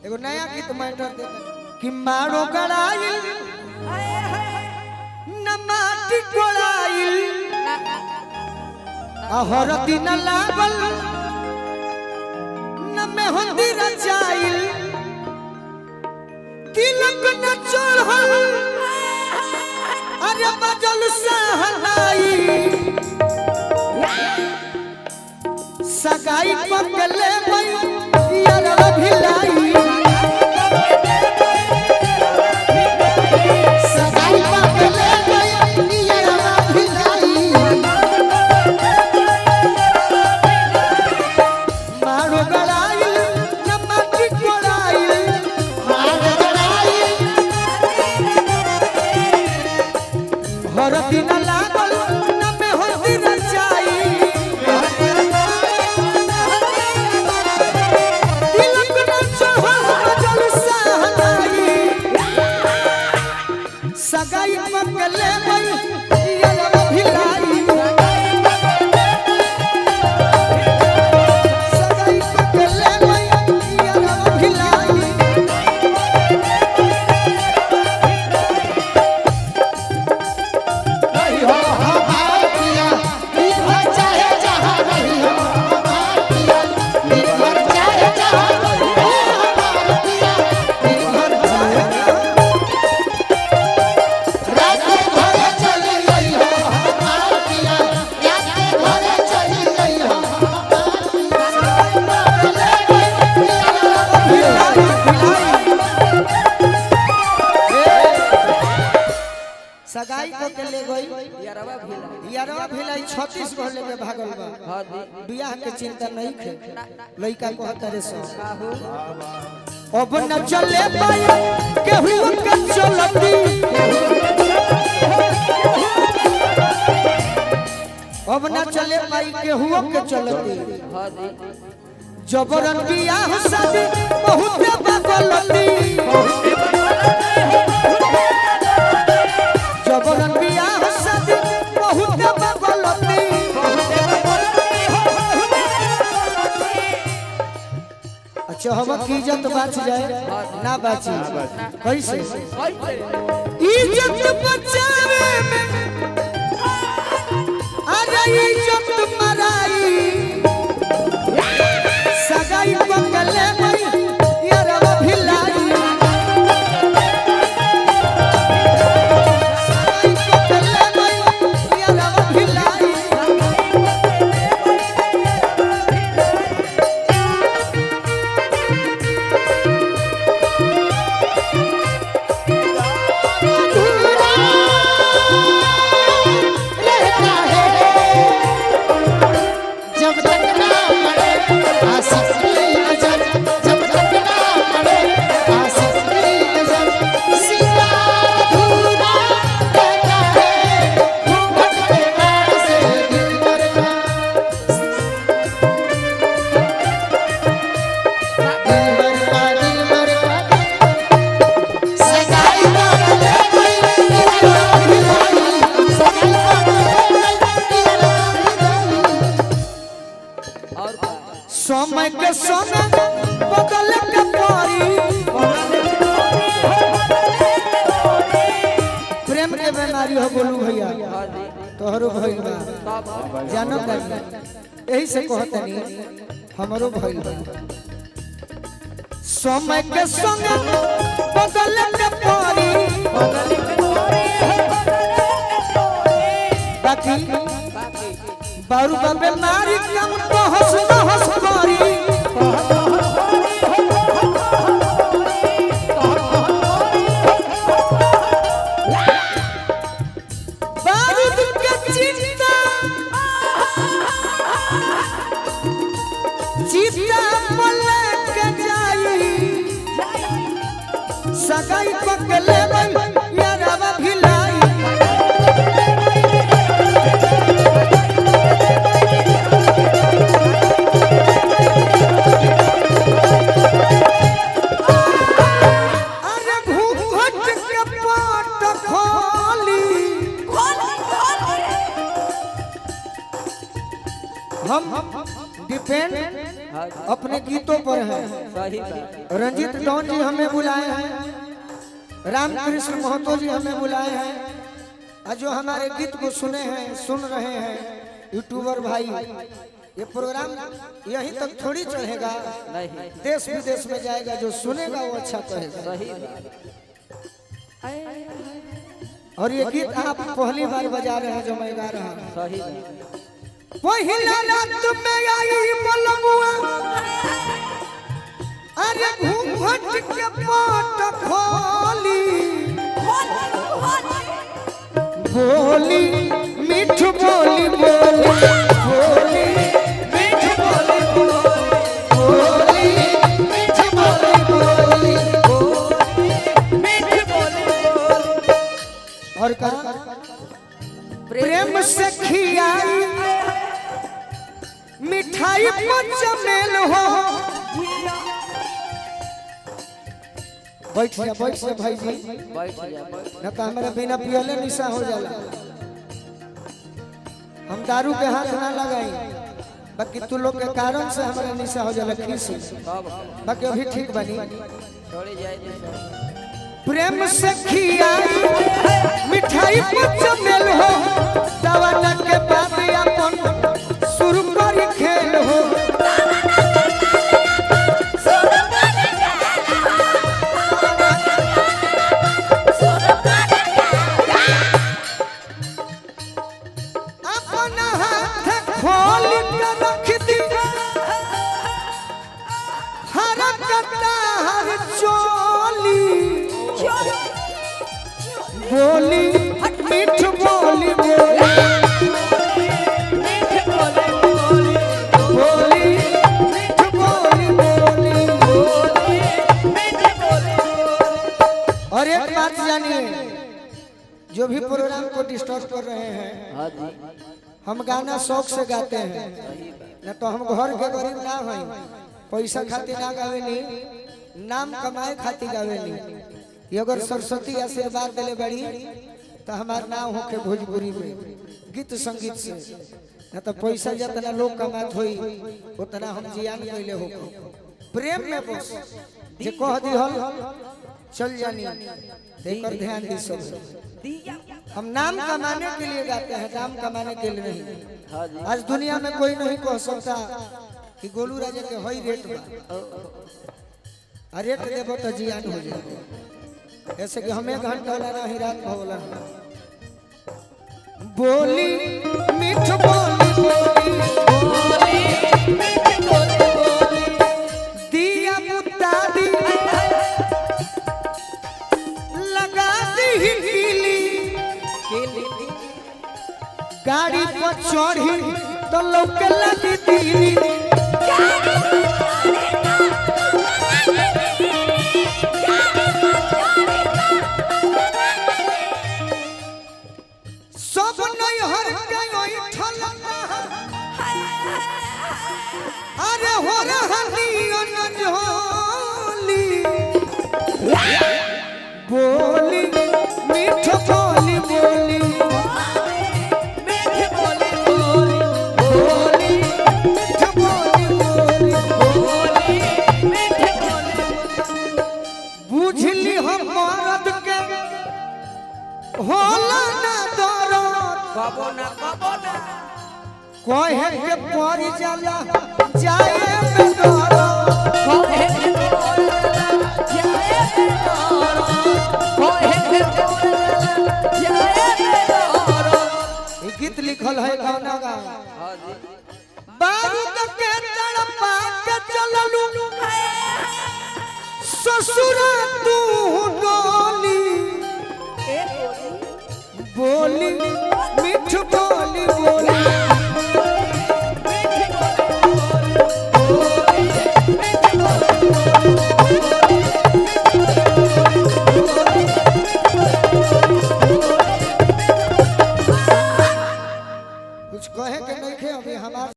एगो नया गीत मैटर दे कि मारो गड़ाइल न माटी कोड़ाइल हर दिन लागल न मेहंदी रचाइल तिलक न चढ़ल अरे बजल सहनाई सगाई पकले यारवा भिलाई सगाई पकले यारवा भिलाई मारो गड़ाइल न माटी कोड़ाइल मारो गड़ाइल हर दिन लागल न मेहंदी रचाई सगाई पकले यारवा भिलाई सगाई पकले यारवा भिलाई नहीं हो हमार पिया निर्भर चाहे जहां नहीं हो हमार पिया निर्भर चाहे जहां नहीं हो हमार पिया निर्भर चाहे सगाई को के ले गई यारवा भिलाई 36 घर लेके भागल बा बियाह के चिंता नहीं खे लइका को हतरे से अब न चले पाए केहू के चलती अब न चले पाई केहू के चलती जबरन बियाह शादी बहुत बगलती जबरन बियाह शादी बहुत बगलती अच्छा हम की इज्जत बच जाए ना बची कैसे इज्जत बचावे में अरे इज्जत मराई सगाई पकले यारवा भिलाई समय के समय बदल के पारी प्रेम के बीमारी हो बोलू भैया तोहरो भइल बा जानो कर यही से कहतनी हमरो भइल बा समय के समय बदल के पारी बाकी बारू का बीमारी कम तो हंस करी बारूद के चिंता मले के जाई सगाई पकले यारवा भिलाई हम डिपेंड अपने गीतों पर है सही बात। रंजीत डॉन जी हमें बुलाए हैं, रामकृष्ण महतो जी हमें बुलाए हैं, और जो हमारे गीत को सुने हैं, सुन रहे हैं यूट्यूबर भाई, ये प्रोग्राम यहीं तक थोड़ी चढ़ेगा, नहीं देश विदेश में जाएगा, जो सुनेगा वो अच्छा कहेगा। सही बात। और ये गीत आप पहली बार बजा रहे हैं जो मैं गा रहा हूँ। सही बात। पहिला रात में आई मलमुआ, अरे घूंघट के पाट खोली, बोली मीठ बोली बोली, बोली मीठ बोली बोली, मीठ बोली बोली, मीठ बोली। और कहा प्रेम से खियाई मिठाई पंचमेल हो। बैठ जा भाई जी, बैठ जा। न तो हमारे बिना पियले निशा हो जाला। हम दारू के हाथ ना लगाई, बाकी तू लोग के कारण से हमारा निशा हो जाला खीस। बाकी अभी ठीक बनी, छोड़ी जाए तो प्रेम से खियाई मिठाई पंचमेल हो, दवाना के बाद अपन शुरू करी खेल हो। अपना हाथ खोल के रख दी, हर कता हर चोली, बोली मीठ बोली बोली, बोली मीठ बोली बोली। और एक बात जानिए, जो भी प्रोग्राम को डिस्टर्ब कर रहे हैं, हाँ जी हम गाना शौक से गाते हैं, न तो हम घर के गरीब ना हैं, पैसा खातिर ना गावेनी, नाम कमाए खातिर गावेनी। ये अगर सरस्वती आशीर्वाद दिले बड़ी तो हमार नाम होके भोजपुरी में गीत संगीत से, न तो पैसा जितना लोग कमात होई उतना हम जियान कैले हो। प्रेम में बस जे कह दिहल चल जानी, देकर ध्यान दी सब। हम नाम कमाने के लिए गाते हैं, नाम कमाने के लिए नहीं। हाँ जी। आज दुनिया में कोई नहीं कह सकता कि गोलू राजा के हई रेट बा, रेट देबो तो जियान हो जाए। ऐसे कि हमें घंटा ला ही रात भवला, बोली मीठ बोली बोली, दिया बुता दी लगा दी हिली, गाड़ी पर चढ़ी तो लौके लगी दिली, सब नहीं हर गई ठलना, अरे हो रहनी अनझोली, बोली मीठ बोली बोली, बोली मीठ बोली बोली। बुझली हम मर्द के होला ना दरद, कबो ना कहे के परी जाला जाए में दरद, गीत लिखल है गाना गा। हाँ जी। बारूद के तड़पा के चललू ससुर तू डोली, बोली मीठ